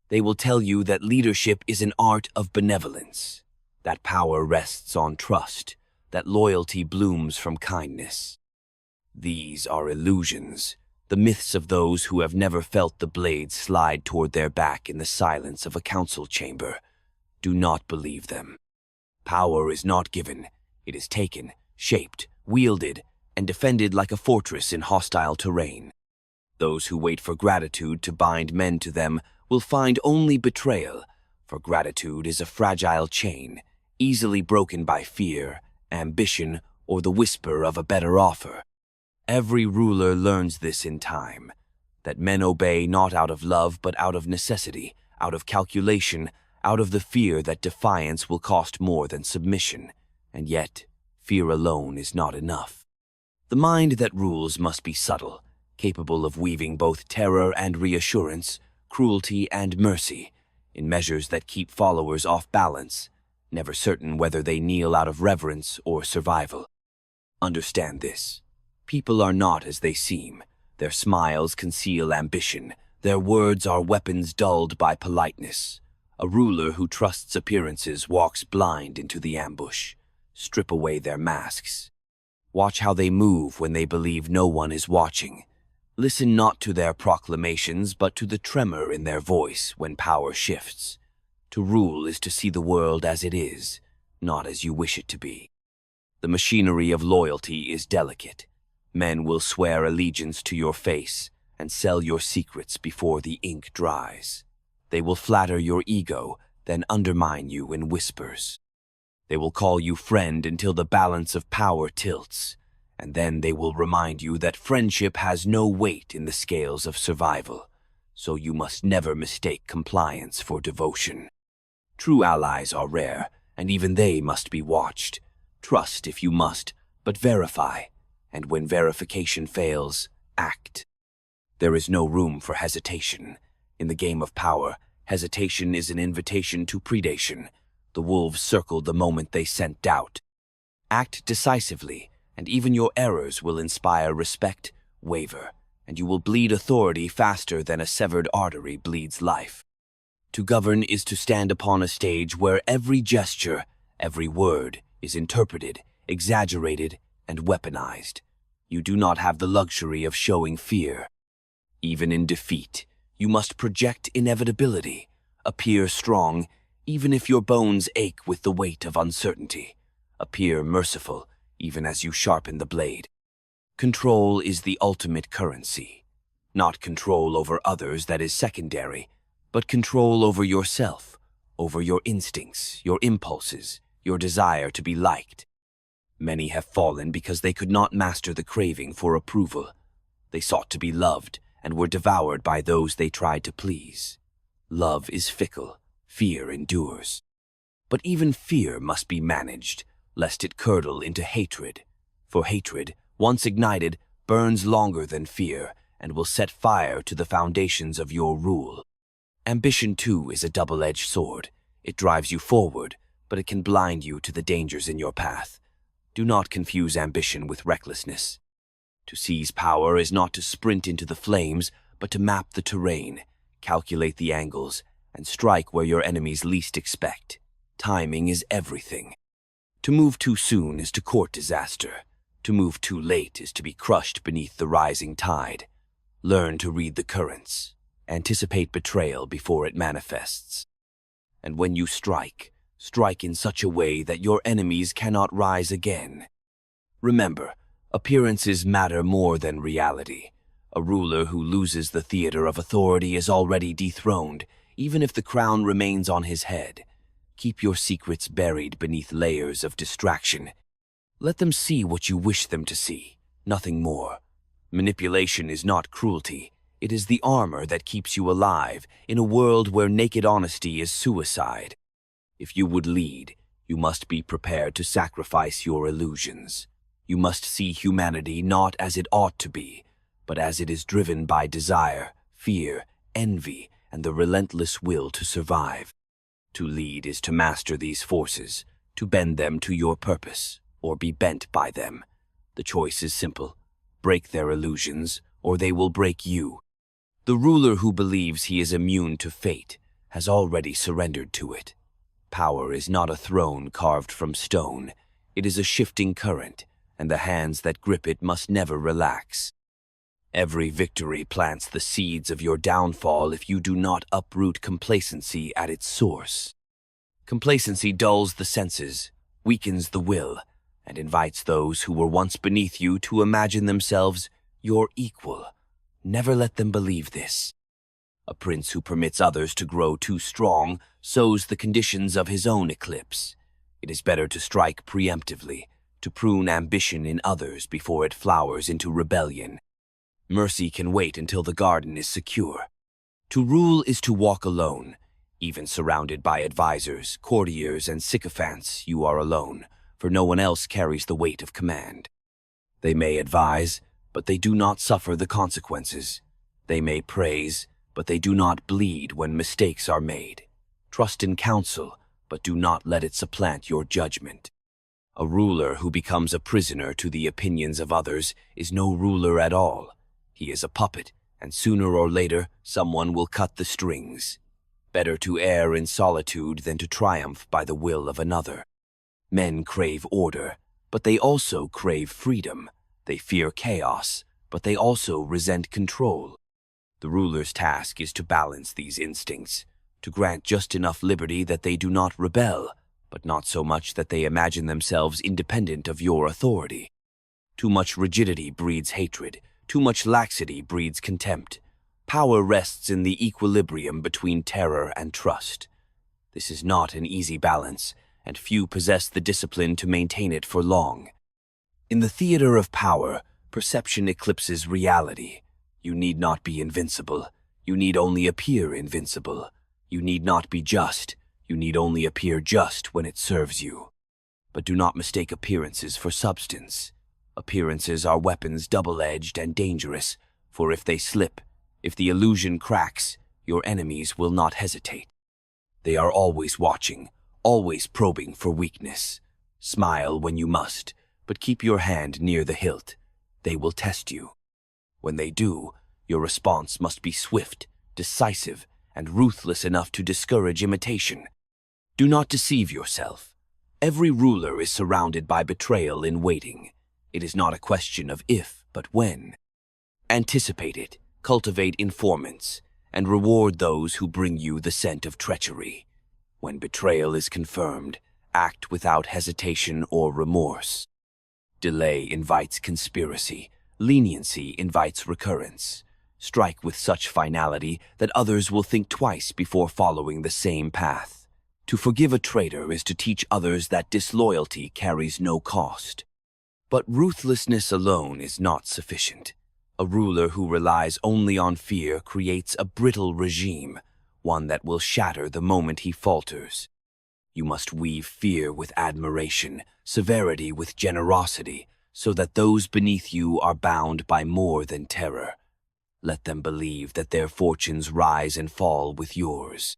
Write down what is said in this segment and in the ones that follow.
They will tell you that leadership is an art of benevolence, that power rests on trust, that loyalty blooms from kindness. These are illusions, the myths of those who have never felt the blade slide toward their back in the silence of a council chamber. Do not believe them. Power is not given, it is taken, shaped, wielded, and defended like a fortress in hostile terrain. Those who wait for gratitude to bind men to them will find only betrayal, for gratitude is a fragile chain, easily broken by fear, ambition, or the whisper of a better offer. Every ruler learns this in time, that men obey not out of love but out of necessity, out of calculation, out of the fear that defiance will cost more than submission, and yet fear alone is not enough. The mind that rules must be subtle, capable of weaving both terror and reassurance, cruelty and mercy, in measures that keep followers off balance, never certain whether they kneel out of reverence or survival. Understand this. People are not as they seem. Their smiles conceal ambition. Their words are weapons dulled by politeness. A ruler who trusts appearances walks blind into the ambush. Strip away their masks. Watch how they move when they believe no one is watching. Listen not to their proclamations, but to the tremor in their voice when power shifts. To rule is to see the world as it is, not as you wish it to be. The machinery of loyalty is delicate. Men will swear allegiance to your face and sell your secrets before the ink dries. They will flatter your ego, then undermine you in whispers. They will call you friend until the balance of power tilts, and then they will remind you that friendship has no weight in the scales of survival, so you must never mistake compliance for devotion. True allies are rare, and even they must be watched. Trust if you must, but verify, and when verification fails, act. There is no room for hesitation. In the game of power, hesitation is an invitation to predation. The wolves circled the moment they scent doubt. Act decisively, and even your errors will inspire respect. Waver, and you will bleed authority faster than a severed artery bleeds life. To govern is to stand upon a stage where every gesture, every word, is interpreted, exaggerated, and weaponized. You do not have the luxury of showing fear. Even in defeat, you must project inevitability, appear strong, even if your bones ache with the weight of uncertainty. Appear merciful, even as you sharpen the blade. Control is the ultimate currency. Not control over others that is secondary, but control over yourself, over your instincts, your impulses, your desire to be liked. Many have fallen because they could not master the craving for approval. They sought to be loved and were devoured by those they tried to please. Love is fickle, fear endures. But even fear must be managed, lest it curdle into hatred. For hatred, once ignited, burns longer than fear and will set fire to the foundations of your rule. Ambition, too, is a double-edged sword. It drives you forward, but it can blind you to the dangers in your path. Do not confuse ambition with recklessness. To seize power is not to sprint into the flames, but to map the terrain, calculate the angles, and strike where your enemies least expect. Timing is everything. To move too soon is to court disaster. To move too late is to be crushed beneath the rising tide. Learn to read the currents. Anticipate betrayal before it manifests. And when you strike, strike in such a way that your enemies cannot rise again. Remember, appearances matter more than reality. A ruler who loses the theater of authority is already dethroned, even if the crown remains on his head. Keep your secrets buried beneath layers of distraction. Let them see what you wish them to see, nothing more. Manipulation is not cruelty. It is the armor that keeps you alive in a world where naked honesty is suicide. If you would lead, you must be prepared to sacrifice your illusions. You must see humanity not as it ought to be, but as it is driven by desire, fear, envy, and the relentless will to survive. To lead is to master these forces, to bend them to your purpose, or be bent by them. The choice is simple. Break their illusions, or they will break you. The ruler who believes he is immune to fate has already surrendered to it. Power is not a throne carved from stone. It is a shifting current, and the hands that grip it must never relax. Every victory plants the seeds of your downfall if you do not uproot complacency at its source. Complacency dulls the senses, weakens the will, and invites those who were once beneath you to imagine themselves your equal. Never let them believe this. A prince who permits others to grow too strong sows the conditions of his own eclipse. It is better to strike preemptively, to prune ambition in others before it flowers into rebellion. Mercy can wait until the garden is secure. To rule is to walk alone. Even surrounded by advisors, courtiers, and sycophants, you are alone, for no one else carries the weight of command. They may advise, but they do not suffer the consequences. They may praise, but they do not bleed when mistakes are made. Trust in counsel, but do not let it supplant your judgment. A ruler who becomes a prisoner to the opinions of others is no ruler at all. He is a puppet, and sooner or later someone will cut the strings. Better to err in solitude than to triumph by the will of another. Men crave order, but they also crave freedom. They fear chaos, but they also resent control. The ruler's task is to balance these instincts, to grant just enough liberty that they do not rebel, but not so much that they imagine themselves independent of your authority. Too much rigidity breeds hatred. Too much laxity breeds contempt. Power rests in the equilibrium between terror and trust. This is not an easy balance, and few possess the discipline to maintain it for long. In the theater of power, perception eclipses reality. You need not be invincible. You need only appear invincible. You need not be just. You need only appear just when it serves you. But do not mistake appearances for substance. Appearances are weapons double-edged and dangerous, for if they slip, if the illusion cracks, your enemies will not hesitate. They are always watching, always probing for weakness. Smile when you must, but keep your hand near the hilt. They will test you. When they do, your response must be swift, decisive, and ruthless enough to discourage imitation. Do not deceive yourself. Every ruler is surrounded by betrayal in waiting. It is not a question of if, but when. Anticipate it, cultivate informants, and reward those who bring you the scent of treachery. When betrayal is confirmed, act without hesitation or remorse. Delay invites conspiracy. Leniency invites recurrence. Strike with such finality that others will think twice before following the same path. To forgive a traitor is to teach others that disloyalty carries no cost. But ruthlessness alone is not sufficient. A ruler who relies only on fear creates a brittle regime, one that will shatter the moment he falters. You must weave fear with admiration, severity with generosity, so that those beneath you are bound by more than terror. Let them believe that their fortunes rise and fall with yours.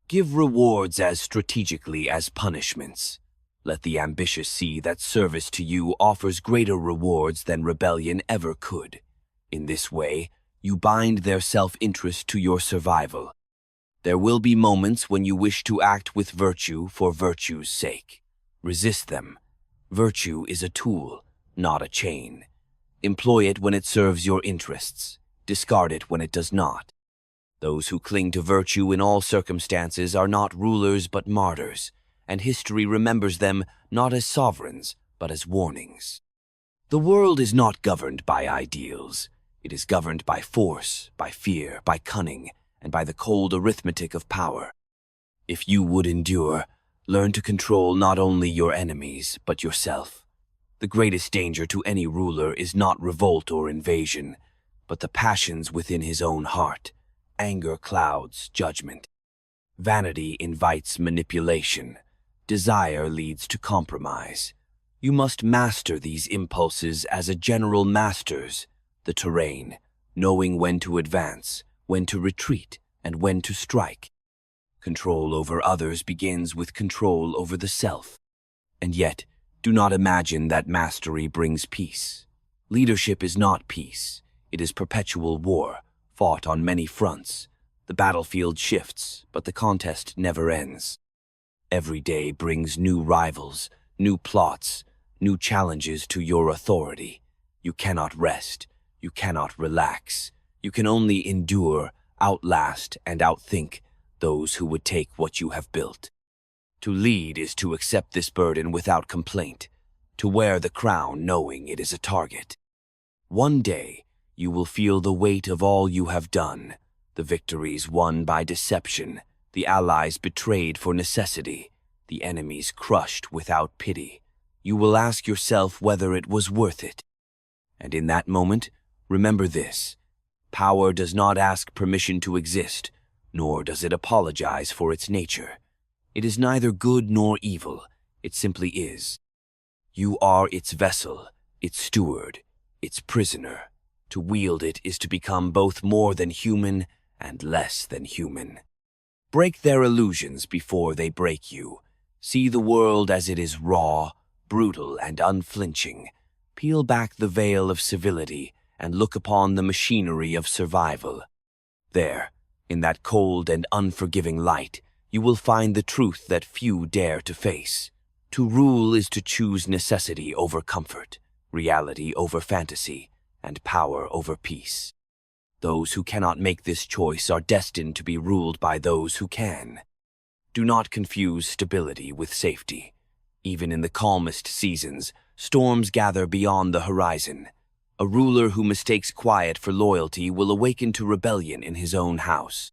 Give rewards as strategically as punishments. Let the ambitious see that service to you offers greater rewards than rebellion ever could. In this way, you bind their self-interest to your survival. There will be moments when you wish to act with virtue for virtue's sake. Resist them. Virtue is a tool, not a chain. Employ it when it serves your interests. Discard it when it does not. Those who cling to virtue in all circumstances are not rulers but martyrs, and history remembers them not as sovereigns, but as warnings. The world is not governed by ideals. It is governed by force, by fear, by cunning, and by the cold arithmetic of power. If you would endure, learn to control not only your enemies, but yourself. The greatest danger to any ruler is not revolt or invasion, but the passions within his own heart. Anger clouds judgment. Vanity invites manipulation. Desire leads to compromise. You must master these impulses as a general masters the terrain, knowing when to advance, when to retreat, and when to strike. Control over others begins with control over the self. And yet, do not imagine that mastery brings peace. Leadership is not peace. It is perpetual war, fought on many fronts. The battlefield shifts, but the contest never ends. Every day brings new rivals, new plots, new challenges to your authority. You cannot rest. You cannot relax. You can only endure, outlast, and outthink those who would take what you have built. To lead is to accept this burden without complaint, to wear the crown knowing it is a target. One day, you will feel the weight of all you have done, the victories won by deception, the allies betrayed for necessity, the enemies crushed without pity. You will ask yourself whether it was worth it. And in that moment, remember this: power does not ask permission to exist, nor does it apologize for its nature. It is neither good nor evil, it simply is. You are its vessel, its steward, its prisoner. To wield it is to become both more than human and less than human. Break their illusions before they break you. See the world as it is, raw, brutal, and unflinching. Peel back the veil of civility and look upon the machinery of survival. There, in that cold and unforgiving light, you will find the truth that few dare to face. To rule is to choose necessity over comfort, reality over fantasy, and power over peace. Those who cannot make this choice are destined to be ruled by those who can. Do not confuse stability with safety. Even in the calmest seasons, storms gather beyond the horizon. A ruler who mistakes quiet for loyalty will awaken to rebellion in his own house.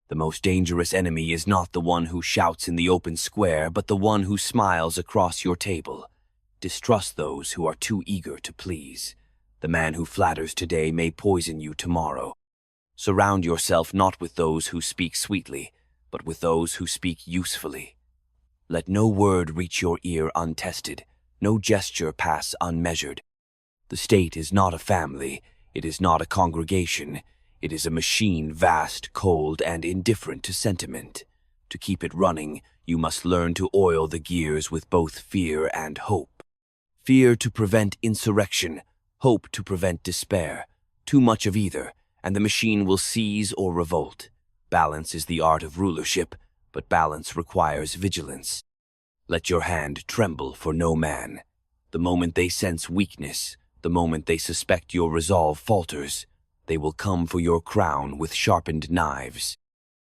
The most dangerous enemy is not the one who shouts in the open square, but the one who smiles across your table. Distrust those who are too eager to please. The man who flatters today may poison you tomorrow. Surround yourself not with those who speak sweetly, but with those who speak usefully. Let no word reach your ear untested, no gesture pass unmeasured. The state is not a family, it is not a congregation. It is a machine vast, cold, and indifferent to sentiment. To keep it running, you must learn to oil the gears with both fear and hope. Fear to prevent insurrection, hope to prevent despair. Too much of either, and the machine will seize or revolt. Balance is the art of rulership, but balance requires vigilance. Let your hand tremble for no man. The moment they sense weakness, the moment they suspect your resolve falters, they will come for your crown with sharpened knives.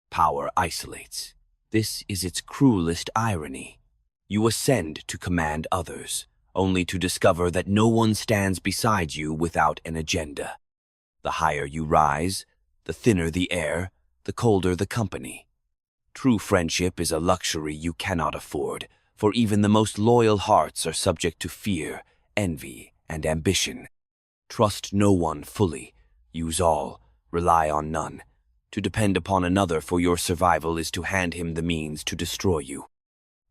Power isolates. This is its cruelest irony. You ascend to command others, only to discover that no one stands beside you without an agenda. The higher you rise, the thinner the air, the colder the company. True friendship is a luxury you cannot afford, for even the most loyal hearts are subject to fear, envy, and ambition. Trust no one fully. Use all, rely on none. To depend upon another for your survival is to hand him the means to destroy you.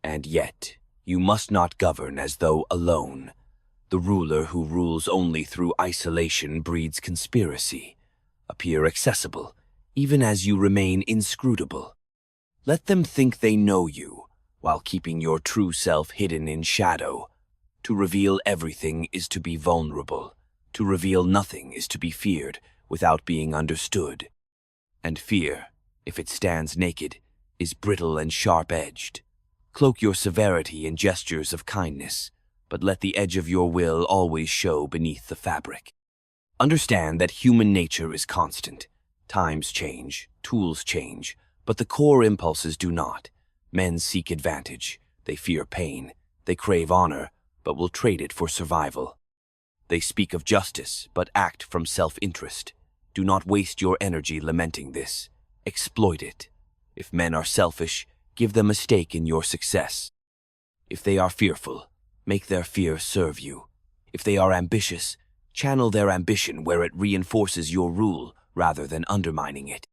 And yet, you must not govern as though alone. The ruler who rules only through isolation breeds conspiracy. Appear accessible, even as you remain inscrutable. Let them think they know you, while keeping your true self hidden in shadow. To reveal everything is to be vulnerable. To reveal nothing is to be feared without being understood. And fear, if it stands naked, is brittle and sharp-edged. Cloak your severity in gestures of kindness, but let the edge of your will always show beneath the fabric. Understand that human nature is constant. Times change, tools change, but the core impulses do not. Men seek advantage, they fear pain, they crave honor, but will trade it for survival. They speak of justice, but act from self-interest. Do not waste your energy lamenting this. Exploit it. If men are selfish, give them a stake in your success. If they are fearful, make their fear serve you. If they are ambitious, channel their ambition where it reinforces your rule rather than undermining it.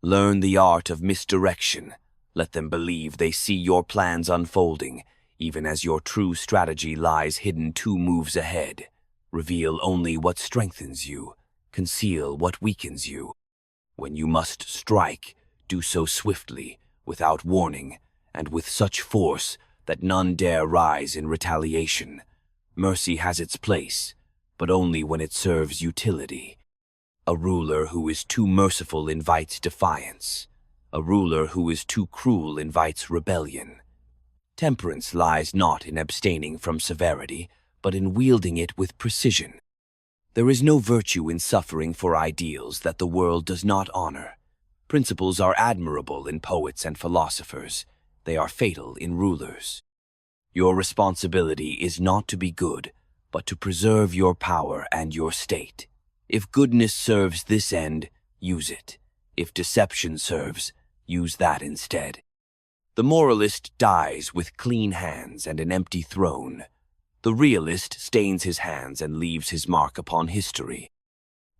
Learn the art of misdirection. Let them believe they see your plans unfolding, even as your true strategy lies hidden 2 moves ahead. Reveal only what strengthens you. Conceal what weakens you. When you must strike, do so swiftly, without warning, and with such force that none dare rise in retaliation. Mercy has its place, but only when it serves utility. A ruler who is too merciful invites defiance. A ruler who is too cruel invites rebellion. Temperance lies not in abstaining from severity, but in wielding it with precision. There is no virtue in suffering for ideals that the world does not honor. Principles are admirable in poets and philosophers. They are fatal in rulers. Your responsibility is not to be good, but to preserve your power and your state. If goodness serves this end, use it. If deception serves, use that instead. The moralist dies with clean hands and an empty throne. The realist stains his hands and leaves his mark upon history.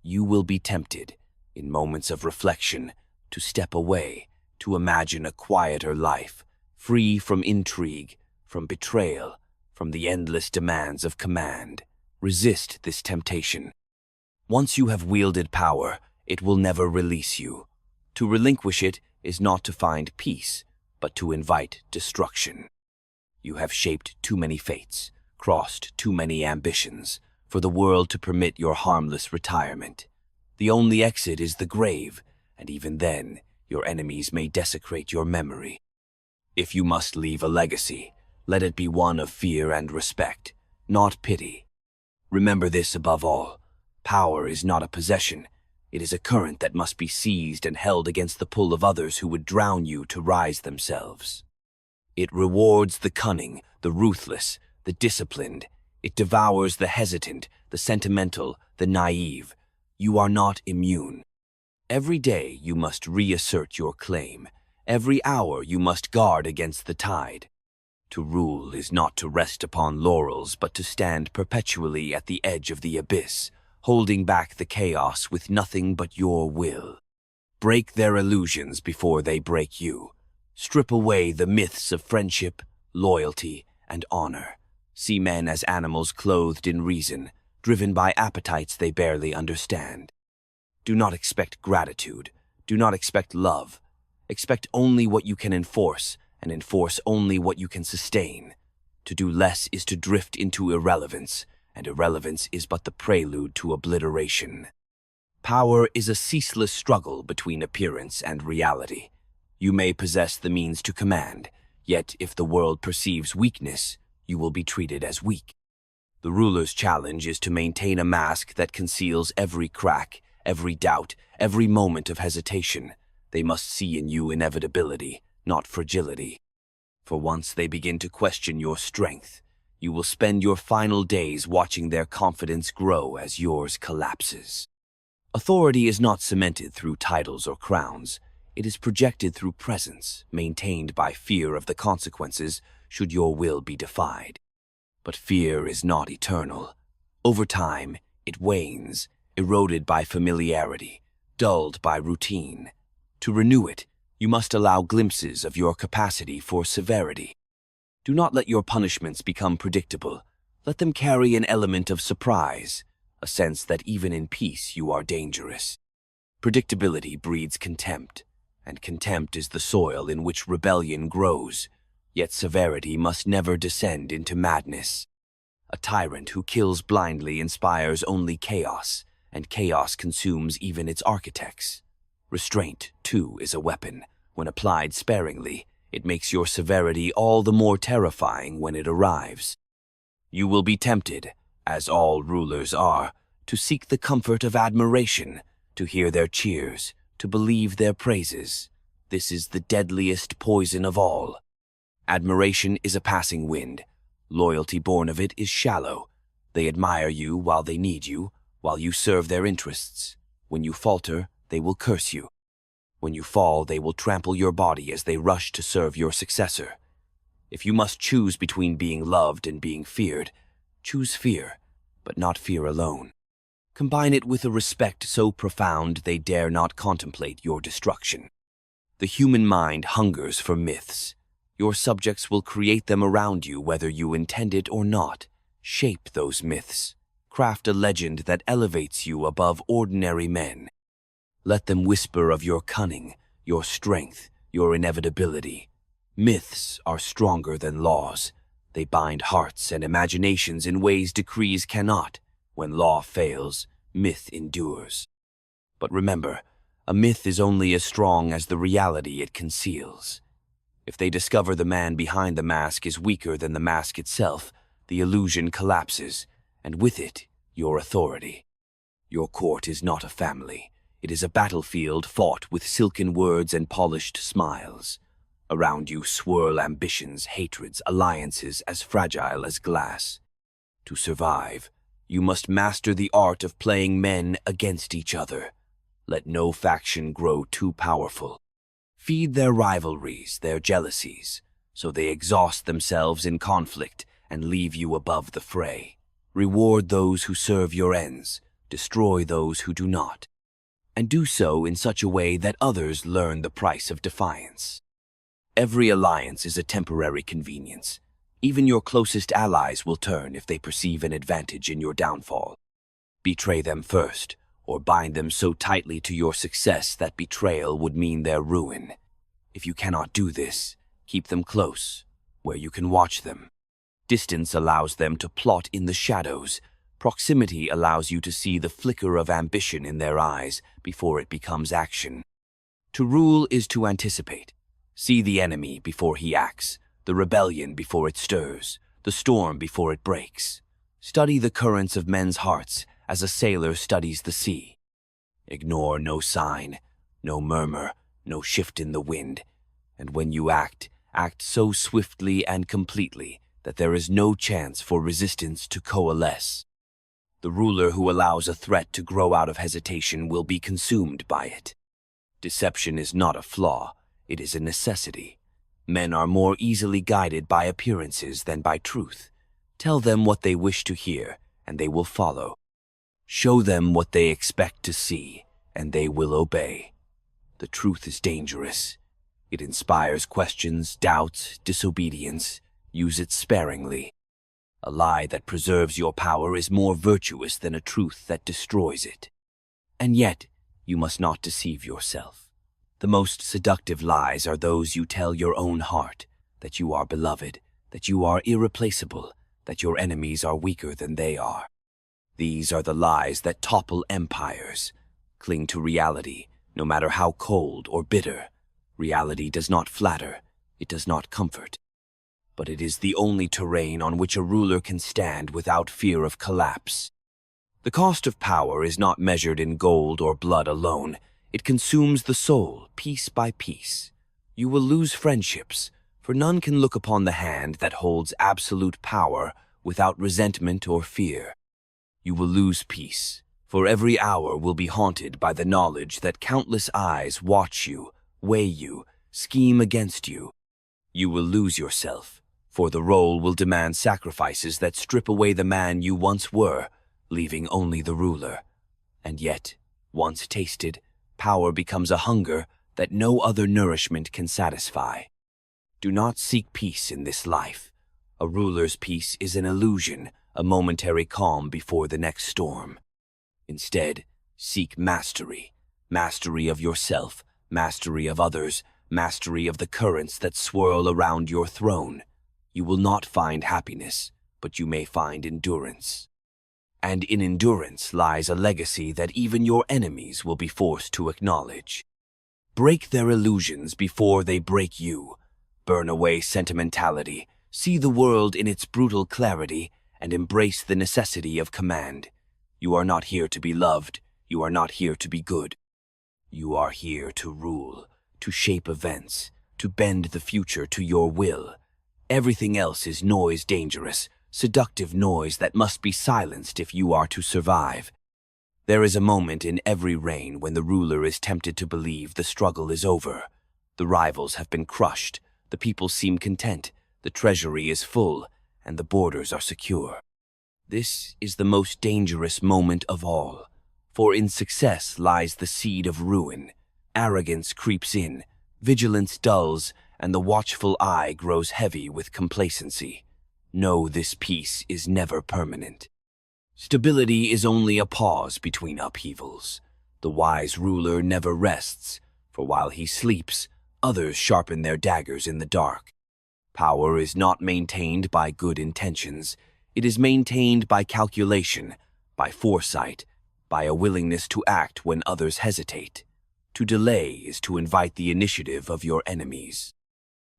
You will be tempted, in moments of reflection, to step away, to imagine a quieter life, free from intrigue, from betrayal, from the endless demands of command. Resist this temptation. Once you have wielded power, it will never release you. To relinquish it is not to find peace, but to invite destruction. You have shaped too many fates, crossed too many ambitions, for the world to permit your harmless retirement. The only exit is the grave, and even then, your enemies may desecrate your memory. If you must leave a legacy, let it be one of fear and respect, not pity. Remember this above all: power is not a possession. It is a current that must be seized and held against the pull of others who would drown you to rise themselves. It rewards the cunning, the ruthless, the disciplined. It devours the hesitant, the sentimental, the naive. You are not immune. Every day you must reassert your claim. Every hour you must guard against the tide. To rule is not to rest upon laurels, but to stand perpetually at the edge of the abyss, holding back the chaos with nothing but your will. Break their illusions before they break you. Strip away the myths of friendship, loyalty, and honor. See men as animals clothed in reason, driven by appetites they barely understand. Do not expect gratitude. Do not expect love. Expect only what you can enforce, and enforce only what you can sustain. To do less is to drift into irrelevance, and irrelevance is but the prelude to obliteration. Power is a ceaseless struggle between appearance and reality. You may possess the means to command, yet if the world perceives weakness, you will be treated as weak. The ruler's challenge is to maintain a mask that conceals every crack, every doubt, every moment of hesitation. They must see in you inevitability, not fragility. For once they begin to question your strength, you will spend your final days watching their confidence grow as yours collapses. Authority is not cemented through titles or crowns. It is projected through presence, maintained by fear of the consequences should your will be defied. But fear is not eternal. Over time, it wanes, eroded by familiarity, dulled by routine. To renew it, you must allow glimpses of your capacity for severity. Do not let your punishments become predictable. Let them carry an element of surprise, a sense that even in peace you are dangerous. Predictability breeds contempt, and contempt is the soil in which rebellion grows. Yet severity must never descend into madness. A tyrant who kills blindly inspires only chaos, and chaos consumes even its architects. Restraint, too, is a weapon. When applied sparingly, it makes your severity all the more terrifying when it arrives. You will be tempted, as all rulers are, to seek the comfort of admiration, to hear their cheers, to believe their praises. This is the deadliest poison of all. Admiration is a passing wind. Loyalty born of it is shallow. They admire you while they need you, while you serve their interests. When you falter, they will curse you. When you fall, they will trample your body as they rush to serve your successor. If you must choose between being loved and being feared, choose fear, but not fear alone. Combine it with a respect so profound they dare not contemplate your destruction. The human mind hungers for myths. Your subjects will create them around you whether you intend it or not. Shape those myths. Craft a legend that elevates you above ordinary men. Let them whisper of your cunning, your strength, your inevitability. Myths are stronger than laws. They bind hearts and imaginations in ways decrees cannot. When law fails, myth endures. But remember, a myth is only as strong as the reality it conceals. If they discover the man behind the mask is weaker than the mask itself, the illusion collapses, and with it, your authority. Your court is not a family. It is a battlefield fought with silken words and polished smiles. Around you swirl ambitions, hatreds, alliances as fragile as glass. To survive, you must master the art of playing men against each other. Let no faction grow too powerful. Feed their rivalries, their jealousies, so they exhaust themselves in conflict and leave you above the fray. Reward those who serve your ends, destroy those who do not, and do so in such a way that others learn the price of defiance. Every alliance is a temporary convenience. Even your closest allies will turn if they perceive an advantage in your downfall. Betray them first, or bind them so tightly to your success that betrayal would mean their ruin. If you cannot do this, keep them close, where you can watch them. Distance allows them to plot in the shadows. Proximity allows you to see the flicker of ambition in their eyes before it becomes action. To rule is to anticipate. See the enemy before he acts, the rebellion before it stirs, the storm before it breaks. Study the currents of men's hearts as a sailor studies the sea. Ignore no sign, no murmur, no shift in the wind, and when you act, act so swiftly and completely that there is no chance for resistance to coalesce. The ruler who allows a threat to grow out of hesitation will be consumed by it. Deception is not a flaw, it is a necessity. Men are more easily guided by appearances than by truth. Tell them what they wish to hear, and they will follow. Show them what they expect to see, and they will obey. The truth is dangerous. It inspires questions, doubts, disobedience. Use it sparingly. A lie that preserves your power is more virtuous than a truth that destroys it. And yet, you must not deceive yourself. The most seductive lies are those you tell your own heart, that you are beloved, that you are irreplaceable, that your enemies are weaker than they are. These are the lies that topple empires. Cling to reality, no matter how cold or bitter. Reality does not flatter, it does not comfort. But it is the only terrain on which a ruler can stand without fear of collapse. The cost of power is not measured in gold or blood alone. It consumes the soul, piece by piece. You will lose friendships, for none can look upon the hand that holds absolute power without resentment or fear. You will lose peace, for every hour will be haunted by the knowledge that countless eyes watch you, weigh you, scheme against you. You will lose yourself, for the role will demand sacrifices that strip away the man you once were, leaving only the ruler. And yet, once tasted, power becomes a hunger that no other nourishment can satisfy. Do not seek peace in this life. A ruler's peace is an illusion, a momentary calm before the next storm. Instead, seek mastery. Mastery of yourself, mastery of others, mastery of the currents that swirl around your throne. You will not find happiness, but you may find endurance. And in endurance lies a legacy that even your enemies will be forced to acknowledge. Break their illusions before they break you. Burn away sentimentality, see the world in its brutal clarity, and embrace the necessity of command. You are not here to be loved, you are not here to be good. You are here to rule, to shape events, to bend the future to your will. Everything else is noise dangerous, seductive noise that must be silenced if you are to survive. There is a moment in every reign when the ruler is tempted to believe the struggle is over. The rivals have been crushed, the people seem content, the treasury is full, and the borders are secure. This is the most dangerous moment of all, for in success lies the seed of ruin. Arrogance creeps in, vigilance dulls, and the watchful eye grows heavy with complacency. Know this peace is never permanent. Stability is only a pause between upheavals. The wise ruler never rests, for while he sleeps, others sharpen their daggers in the dark. Power is not maintained by good intentions. It is maintained by calculation, by foresight, by a willingness to act when others hesitate. To delay is to invite the initiative of your enemies.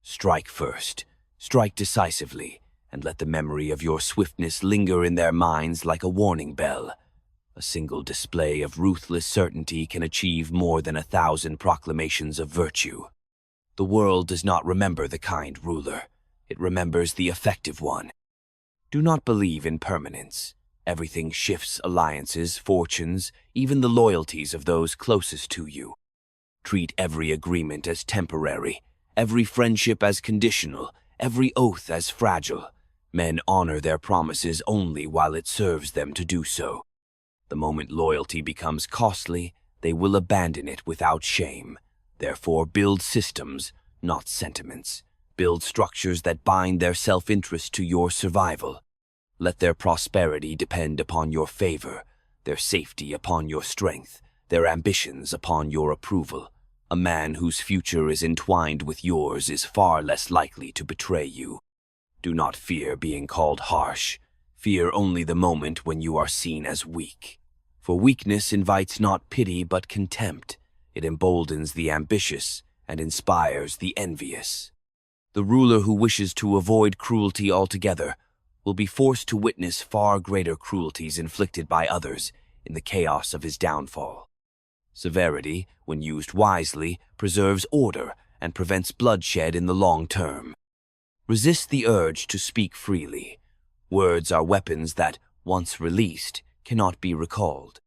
Strike first, strike decisively, and let the memory of your swiftness linger in their minds like a warning bell. A single display of ruthless certainty can achieve more than 1,000 proclamations of virtue. The world does not remember the kind ruler. It remembers the effective one. Do not believe in permanence. Everything shifts: alliances, fortunes, even the loyalties of those closest to you. Treat every agreement as temporary, every friendship as conditional, every oath as fragile. Men honor their promises only while it serves them to do so. The moment loyalty becomes costly, they will abandon it without shame. Therefore, build systems, not sentiments. Build structures that bind their self-interest to your survival. Let their prosperity depend upon your favor, their safety upon your strength, their ambitions upon your approval. A man whose future is entwined with yours is far less likely to betray you. Do not fear being called harsh. Fear only the moment when you are seen as weak. For weakness invites not pity but contempt. It emboldens the ambitious and inspires the envious. The ruler who wishes to avoid cruelty altogether will be forced to witness far greater cruelties inflicted by others in the chaos of his downfall. Severity, when used wisely, preserves order and prevents bloodshed in the long term. Resist the urge to speak freely. Words are weapons that, once released, cannot be recalled.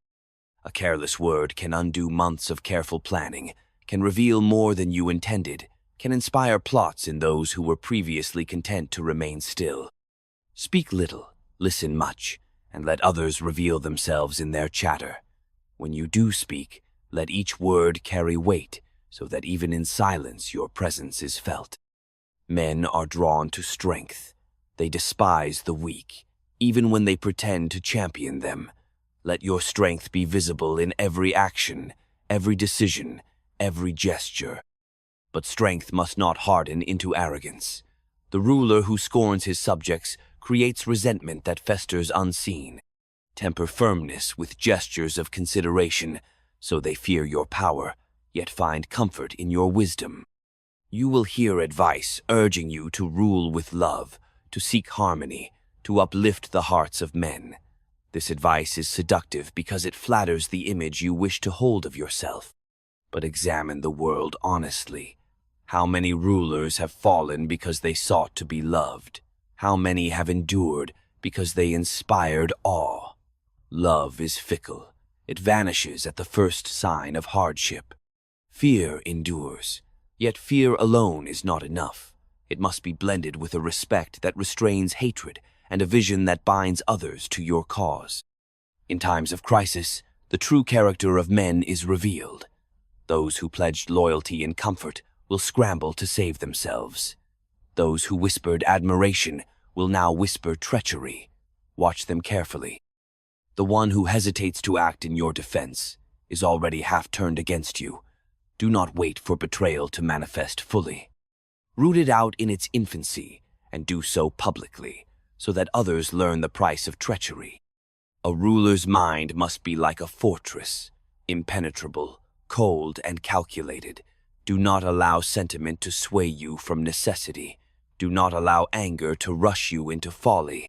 A careless word can undo months of careful planning, can reveal more than you intended, can inspire plots in those who were previously content to remain still. Speak little, listen much, and let others reveal themselves in their chatter. When you do speak, let each word carry weight, so that even in silence your presence is felt. Men are drawn to strength. They despise the weak, even when they pretend to champion them. Let your strength be visible in every action, every decision, every gesture. But strength must not harden into arrogance. The ruler who scorns his subjects creates resentment that festers unseen. Temper firmness with gestures of consideration, so they fear your power, yet find comfort in your wisdom. You will hear advice urging you to rule with love, to seek harmony, to uplift the hearts of men. This advice is seductive because it flatters the image you wish to hold of yourself. But examine the world honestly. How many rulers have fallen because they sought to be loved? How many have endured because they inspired awe? Love is fickle. It vanishes at the first sign of hardship. Fear endures, yet fear alone is not enough. It must be blended with a respect that restrains hatred and a vision that binds others to your cause. In times of crisis, the true character of men is revealed. Those who pledged loyalty and comfort will scramble to save themselves. Those who whispered admiration will now whisper treachery. Watch them carefully. The one who hesitates to act in your defense is already half turned against you. Do not wait for betrayal to manifest fully. Root it out in its infancy and do so publicly, so that others learn the price of treachery. A ruler's mind must be like a fortress, impenetrable, cold, and calculated. Do not allow sentiment to sway you from necessity. Do not allow anger to rush you into folly.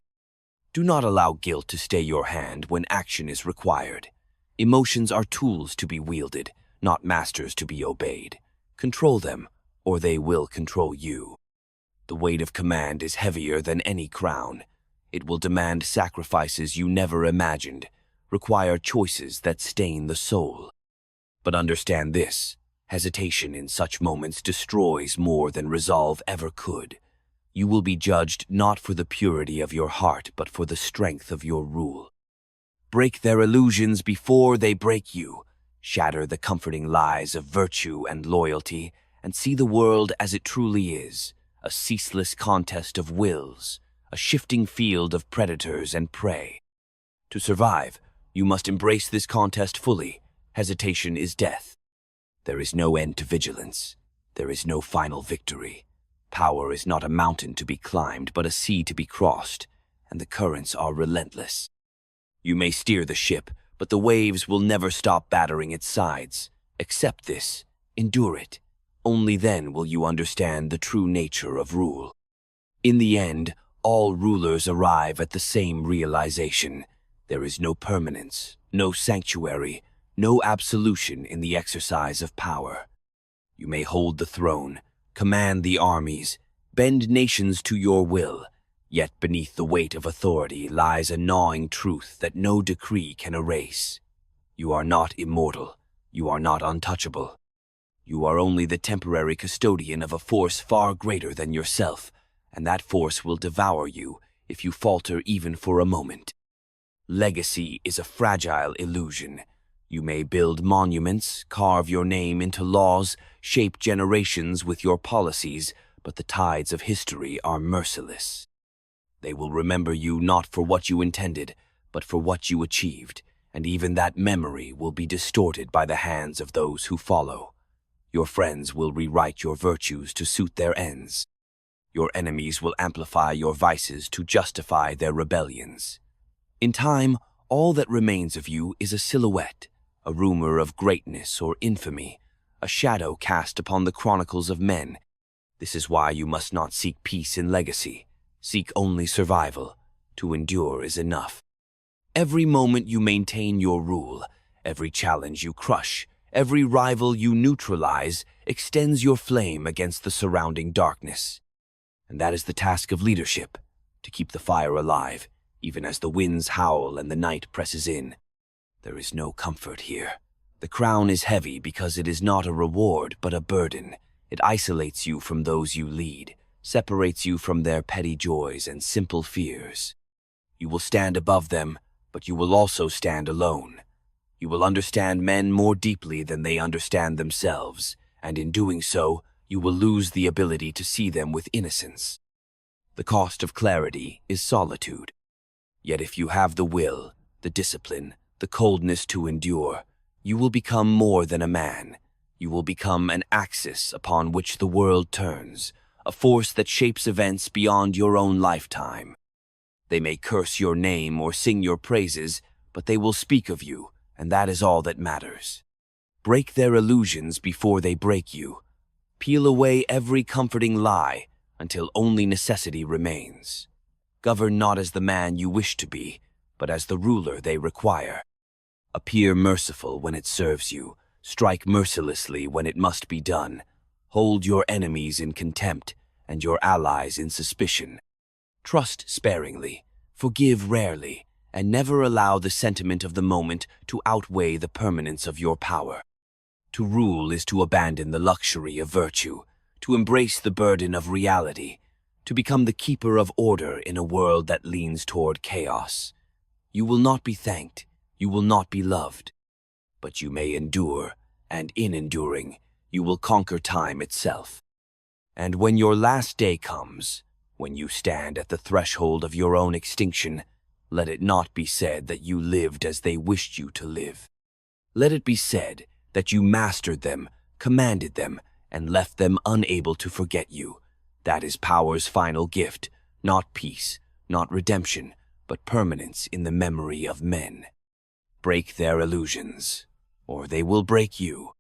Do not allow guilt to stay your hand when action is required. Emotions are tools to be wielded, not masters to be obeyed. Control them, or they will control you. The weight of command is heavier than any crown. It will demand sacrifices you never imagined, require choices that stain the soul. But understand this: hesitation in such moments destroys more than resolve ever could. You will be judged not for the purity of your heart, but for the strength of your rule. Break their illusions before they break you. Shatter the comforting lies of virtue and loyalty, and see the world as it truly is, a ceaseless contest of wills, a shifting field of predators and prey. To survive, you must embrace this contest fully. Hesitation is death. There is no end to vigilance. There is no final victory. Power is not a mountain to be climbed, but a sea to be crossed, and the currents are relentless. You may steer the ship, but the waves will never stop battering its sides. Accept this. Endure it. Only then will you understand the true nature of rule. In the end, all rulers arrive at the same realization. There is no permanence, no sanctuary, no absolution in the exercise of power. You may hold the throne, command the armies, bend nations to your will, yet beneath the weight of authority lies a gnawing truth that no decree can erase. You are not immortal. You are not untouchable. You are only the temporary custodian of a force far greater than yourself, and that force will devour you if you falter even for a moment. Legacy is a fragile illusion. You may build monuments, carve your name into laws, shape generations with your policies, but the tides of history are merciless. They will remember you not for what you intended, but for what you achieved, and even that memory will be distorted by the hands of those who follow. Your friends will rewrite your virtues to suit their ends. Your enemies will amplify your vices to justify their rebellions. In time, all that remains of you is a silhouette, a rumor of greatness or infamy, a shadow cast upon the chronicles of men. This is why you must not seek peace in legacy. Seek only survival. To endure is enough. Every moment you maintain your rule, every challenge you crush, every rival you neutralize extends your flame against the surrounding darkness. And that is the task of leadership, to keep the fire alive, even as the winds howl and the night presses in. There is no comfort here. The crown is heavy because it is not a reward but a burden. It isolates you from those you lead, separates you from their petty joys and simple fears. You will stand above them, but you will also stand alone. You will understand men more deeply than they understand themselves, and in doing so, you will lose the ability to see them with innocence. The cost of clarity is solitude. Yet if you have the will, the discipline, the coldness to endure, you will become more than a man. You will become an axis upon which the world turns, a force that shapes events beyond your own lifetime. They may curse your name or sing your praises, but they will speak of you, and that is all that matters. Break their illusions before they break you. Peel away every comforting lie until only necessity remains. Govern not as the man you wish to be, but as the ruler they require. Appear merciful when it serves you. Strike mercilessly when it must be done. Hold your enemies in contempt and your allies in suspicion. Trust sparingly, forgive rarely, and never allow the sentiment of the moment to outweigh the permanence of your power. To rule is to abandon the luxury of virtue, to embrace the burden of reality, to become the keeper of order in a world that leans toward chaos. You will not be thanked, you will not be loved, but you may endure, and in enduring, you will conquer time itself. And when your last day comes, when you stand at the threshold of your own extinction, let it not be said that you lived as they wished you to live. Let it be said that you mastered them, commanded them, and left them unable to forget you. That is power's final gift, not peace, not redemption, but permanence in the memory of men. Break their illusions, or they will break you.